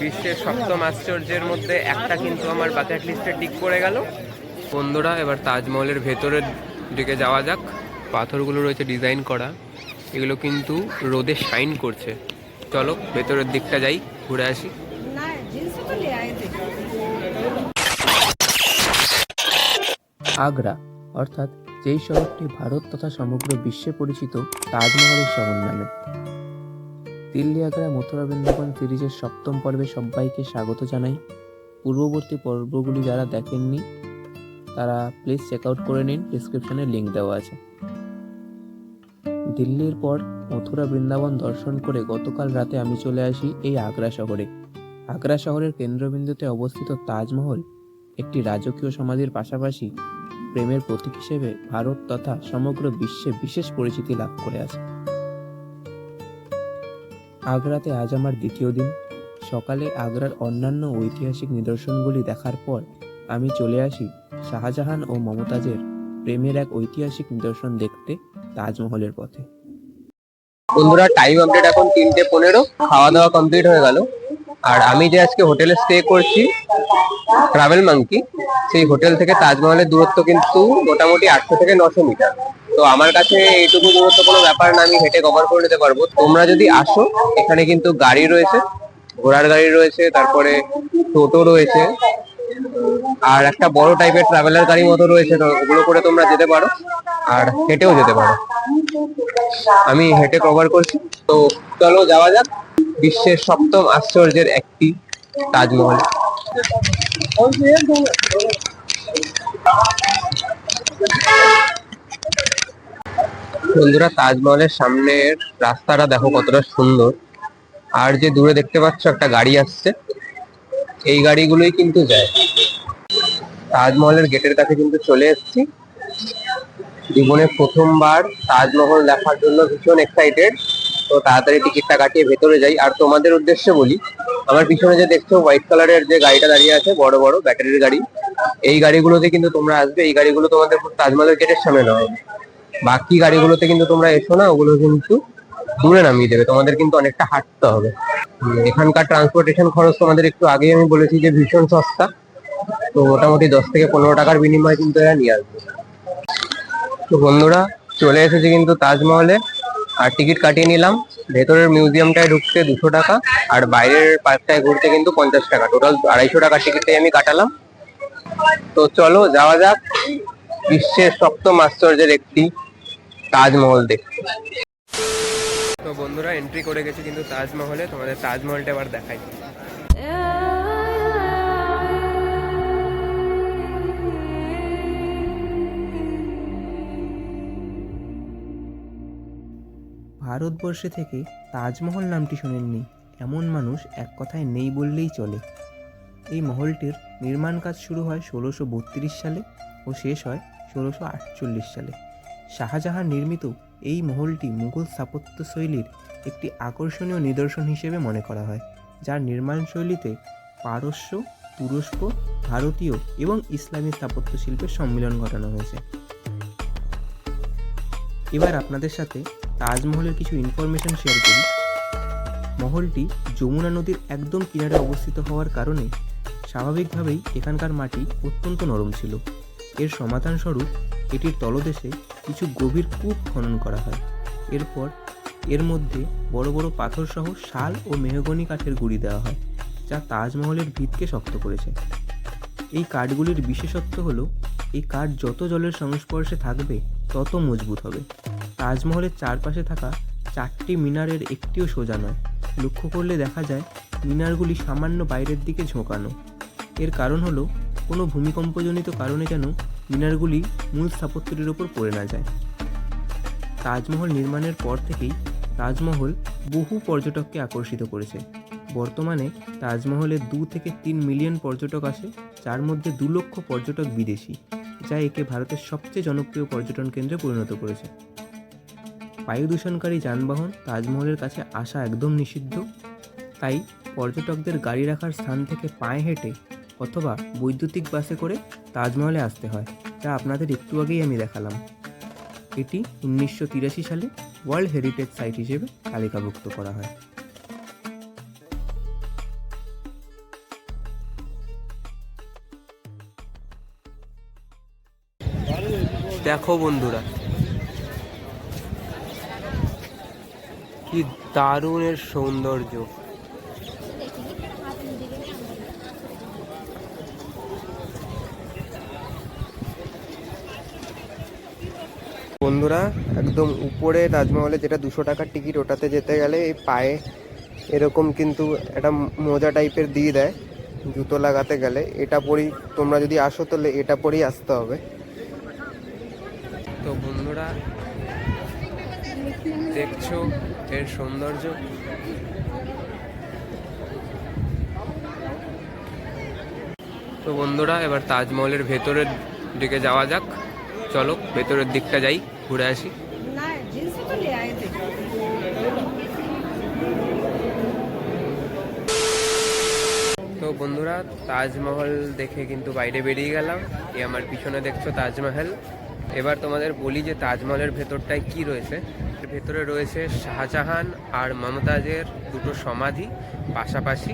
বিশ্বের সপ্তম আশ্চর্যের মধ্যে একটা কিন্তু আমার বাকেট লিস্টে টিক পড়ে গেল। বন্ধুরা, এবার তাজমহলের ভেতরের দিকে যাওয়া যাক। পাথরগুলো রয়েছে ডিজাইন করা, এগুলো কিন্তু রোদে শাইন করছে। চলো ভেতরের দিকটা যাই, ঘুরে আসি। আগ্রা অর্থাৎ যেই শহরটি ভারত তথা সমগ্র বিশ্বে পরিচিত তাজমহলের শহর নামে। দিল্লি আগ্রা মথুরা বৃন্দাবন সিরিজের সপ্তম পর্বে সবাইকে স্বাগত জানাই। পূর্ববর্তী পর্বগুলি যারা দেখেননি তারা প্লিজ চেক আউট করে নিন, ডিসক্রিপশনে লিঙ্ক দেওয়া আছে। দিল্লির পর মথুরা বৃন্দাবন দর্শন করে গতকাল রাতে আমি চলে আসি এই আগ্রা শহরে। আগ্রা শহরের কেন্দ্রবিন্দুতে অবস্থিত তাজমহল একটি রাজকীয় সমাধির পাশাপাশি প্রেমের প্রতীক হিসেবে ভারত তথা সমগ্র বিশ্বে বিশেষ পরিচিতি লাভ করে আছে। আগ্রাতে আজ আমার দ্বিতীয় দিন। সকালে আগ্রার অন্যান্য ঐতিহাসিক নিদর্শনগুলি দেখার পর আমি চলে আসি শাহজাহান ও মমতাজের প্রেমের এক ঐতিহাসিক নিদর্শন দেখতে তাজমহলের পথে। বন্ধুরা, টাইম আপডেট এখন 3:15। খাওয়া দাওয়া কমপ্লিট হয়ে গেল। আর আমি যে আজকে হোটেলে স্টে করছি ট্রাভেল মাঙ্কি, সেই হোটেল থেকে তাজমহলের দূরত্ব কিন্তু মোটামুটি 800 থেকে 900 মিটার। তো আমার কাছে এইটুকু দূরত্ব কোনো ব্যাপার না, আমি হেঁটে কভার করে নিতে পারবো। তোমরা যদি আসো, এখানে কিন্তু গাড়ি রয়েছে, ঘোড়ার গাড়ি রয়েছে, তারপরে টোটো রয়েছে, আর একটা বড় টাইপের ট্রাভেলার গাড়ি মতো রয়েছে। তো ওগুলো করে তোমরা যেতে পারো, আর হেঁটেও যেতে পারো। আমি হেঁটে কভার করছি। তো চলো যাওয়া যাক বিশ্বের সপ্তম আশ্চর্যের একটি তাজমহল। বন্ধুরা, তাজমহলের সামনের রাস্তাটা দেখো কতটা সুন্দর। আর যে দূরে দেখতে পাচ্ছ একটা গাড়ি আসছে, এই গাড়িগুলোই কিন্তু যায়। তাজমহলের গেটের কাছে কিন্তু চলে এসেছি। জীবনে প্রথমবার তাজমহল দেখার জন্য ভীষণ এক্সাইটেড। তো তাড়াতাড়ি টিকিটটা কাটিয়ে ভেতরে যাই। আর তোমাদের উদ্দেশ্যে বলি, আমার পিছনে যে দেখছো হোয়াইট কালারের যে গাড়িটা দাঁড়িয়ে আছে, বড় বড় ব্যাটারির গাড়ি, এই গাড়িগুলোতে কিন্তু তোমরা আসবে। এই গাড়িগুলো তোমাদের তাজমহলের গেটের সামনে নয়, বাকি গাড়িগুলোতে কিন্তু তোমরা এসো না, ওগুলো কিন্তু দূরে নামিয়ে দেবে, তোমাদের কিন্তু অনেকটা হাঁটতে হবে। এখানকার ট্রান্সপোর্টেশন খরচ তোমাদের একটু আগেই আমি বলেছি যে ভীষণ সস্তা। তো মোটামুটি 10 থেকে 15 টাকার বিনিময়ে কিন্তু এরা নিয়ে আসবে। তো বন্ধুরা, চলে এসেছি কিন্তু তাজমহলে, আর টিকিট কাটিয়ে নিলাম। ভেতরের মিউজিয়ামটায় ঢুকতে 200 টাকা, আর বাইরের পার্কটায় ঘুরতে কিন্তু 50 টাকা। টোটাল 250 টাকার টিকিটটাই আমি কাটালাম। তো চলো যাওয়া যাক বিশ্বের সপ্তম আশ্চর্যের একটি তাজমহল দেখতে। তো বন্ধুরা, এন্ট্রি করে গেছি কিন্তু তাজমহলে। তোমাদের তাজমহলটা এবার দেখাই। ভারতবর্ষে থেকে তাজমহল নামটি শোনেননি এমন মানুষ এক কথায় নেই বললেই চলে। এই মহলটির নির্মাণ কাজ শুরু হয় 1632 সালে ও শেষ হয় 1648 সালে। শাহজাহান নির্মিত এই মহলটি মুঘল স্থাপত্য শৈলীর একটি আকর্ষণীয় নিদর্শন হিসেবে মনে করা হয়, যার নির্মাণ শৈলীতে পারস্য, তুরস্ক, ভারতীয় এবং ইসলামী স্থাপত্য শিল্পের সম্মিলন ঘটানো হয়েছে। এবার আপনাদের সাথে তাজমহলের কিছু ইনফরমেশন শেয়ার করি। মহলটি যমুনা নদীর একদম কিনারে অবস্থিত হওয়ার কারণে স্বাভাবিকভাবেই এখানকার মাটি অত্যন্ত নরম ছিল। এর সমাধানস্বরূপ এটির তলদেশে কিছু গভীর কূপ খনন করা হয়। এরপর এর মধ্যে বড় বড় পাথরসহ শাল ও মেহগনি কাঠের গুঁড়ি দেওয়া হয়, যা তাজমহলের ভিতকে শক্ত করেছে। এই কাঠগুলির বিশেষত্ব হলো এই কাঠ যত জলের সংস্পর্শে থাকবে তত মজবুত হবে। তাজমহলের চারপাশে থাকা 4টি মিনারের একটিও সোজা নয়। লক্ষ্য করলে দেখা যায় মিনারগুলি সামান্য বাইরের দিকে ঝোঁকানো। এর কারণ হলো কোনো ভূমিকম্পজনিত কারণে যেন মিনারগুলি মূল স্থাপত্যটির ওপর পড়ে না যায়। তাজমহল নির্মাণের পর থেকেই তাজমহল বহু পর্যটককে আকর্ষিত করেছে। বর্তমানে তাজমহলে 2 থেকে 3 মিলিয়ন পর্যটক আসে, যার মধ্যে 2 লক্ষ পর্যটক বিদেশি, যা একে ভারতের সবচেয়ে জনপ্রিয় পর্যটন কেন্দ্রে পরিণত করেছে। বায়ু দূষণকারী যানবাহন তাজমহলের কাছে আসা একদম নিষিদ্ধ, তাই পর্যটকদের গাড়ি রাখার স্থান থেকে পায়ে হেঁটে অথবা বৈদ্যুতিক বাসে করে তাজমহলে আসতে হয়, যা আপনাদের একটু আগেই আমি দেখালাম। এটি 1983 সালে ওয়ার্ল্ড হেরিটেজ সাইট হিসেবে তালিকাভুক্ত করা হয়। দেখো বন্ধুরা, কি দারুণ এর সৌন্দর্য। বন্ধুরা, একদম উপরে তাজমহলে যেটা 200 টাকার টিকিট, ওটাতে যেতে গেলে এই পায়ে এরকম কিন্তু একটা মোজা টাইপের দিয়ে দেয় জুতো লাগাতে গেলে। এটা পরেই তোমরা যদি আসো তাহলে এটা পরেই আসতে হবে। তো বন্ধুরা, দেখছো এর সৌন্দর্য। তো বন্ধুরা, এবার তাজমহলের ভেতরের দিকে যাওয়া যাক। চলো ভেতরের দিকটা যাই, ঘুরে আসি। তো বন্ধুরা, তাজমহল দেখে কিন্তু বাইরে বেরিয়ে গেলাম। এই আমার পিছনে দেখছো তাজমহল। এবার তোমাদের বলি যে তাজমহলের ভেতরটায় কি রয়েছে। ভেতরে রয়েছে শাহজাহান আর মমতাজের দুটো সমাধি পাশাপাশি,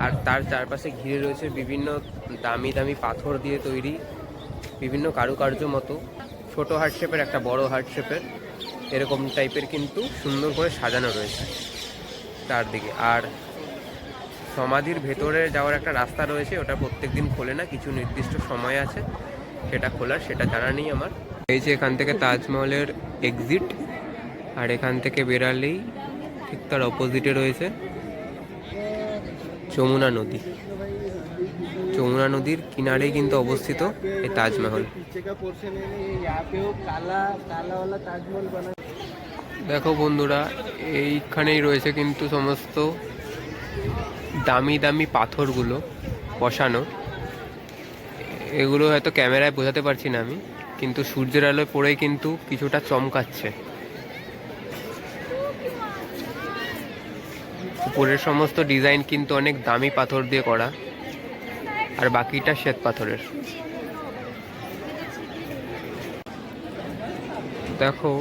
আর তার চারপাশে ঘিরে রয়েছে বিভিন্ন দামি দামি পাথর দিয়ে তৈরি বিভিন্ন কারুকার্য মতো, ছোট হার্ট শেপের, একটা বড় হার্ট শেপের, এরকম টাইপের কিন্তু সুন্দর করে সাজানো রয়েছে চারদিকে। আর সমাধির ভেতরে যাওয়ার একটা রাস্তা রয়েছে, ওটা প্রত্যেকদিন খোলে না, কিছু নির্দিষ্ট সময় আছে সেটা খোলার, সেটা জানা নেই আমার। এই যে এখান থেকে তাজমহলের এক্সিট, আর এখান থেকে বেরালেই ঠিক তার অপোজিটে রয়েছে যমুনা নদী। যমুনা নদীর কিনারেই কিন্তু অবস্থিত এই তাজমহল। দেখো বন্ধুরা, এইখানেই রয়েছে কিন্তু সমস্ত দামি দামি পাথরগুলো বসানো। এগুলো হয়তো ক্যামেরায় বোঝাতে পারছি না আমি, কিন্তু সূর্যের আলোয় পড়েই কিন্তু কিছুটা চমকাচ্ছে। উপরের সমস্ত ডিজাইন কিন্তু অনেক দামি পাথর দিয়ে করা, আর বাকিটা শ্বেত পাথরের। দেখো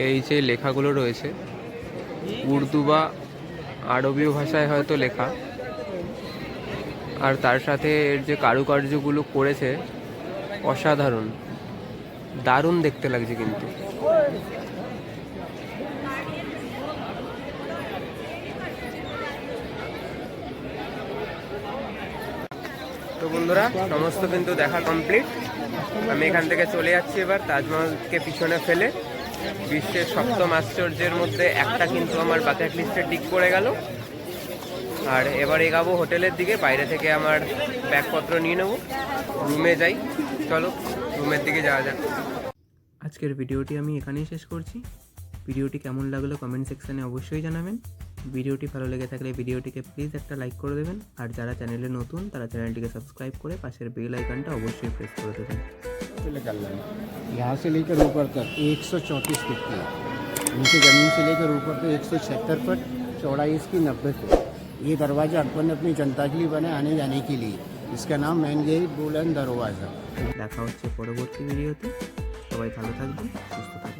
এই যে লেখাগুলো রয়েছে, উর্দু বা আরবীয় ভাষায় হয়তো লেখা, আর তার সাথে এর যে কারুকার্যগুলো করেছে অসাধারণ, দারুণ দেখতে লাগছে কিন্তু। তো বন্ধুরা, সমস্ত কিন্তু দেখা কমপ্লিট। আমি এখান থেকে চলে যাচ্ছি এবার তাজমহলকে পিছনে ফেলে। বিশ্বের 7ম আশ্চর্যের মধ্যে একটা কিন্তু আমার বাকেট লিস্টে টিক পড়ে গেল। আর এবার এগাবো হোটেলের দিকে। বাইরে থেকে আমার ব্যাগপত্র নিয়ে নেবো, রুমে যাই। চলো রুমের দিকে যাওয়া যাক। আজকের ভিডিওটি আমি এখানেই শেষ করছি। ভিডিওটি কেমন লাগলো কমেন্ট সেকশানে অবশ্যই জানাবেন। ভিডিওটি ভালো লেগে থাকলে ভিডিওটিকে প্লিজ একটা লাইক করে দেবেন, আর যারা চ্যানেলে নতুন তারা চ্যানেলটিকে সাবস্ক্রাইব করে পাশের বেল আইকনটা অবশ্যই প্রেস করে দেবেন। यहाँ से लेकर ऊपर तक 134 फीट की है, नीचे ज़मीन से लेकर ऊपर तक 176 फुट, चौड़ाई इसकी 90 फुट। ये दरवाज़ा अपन अपनी जनता के लिए बने आने जाने के लिए। इसका नाम मेन गेट बुलंद दरवाज़ा। দেখা হচ্ছে পরবর্তী ভিডিওতে। সবাই ভালো থাকবেন, সুস্থ থাকবেন।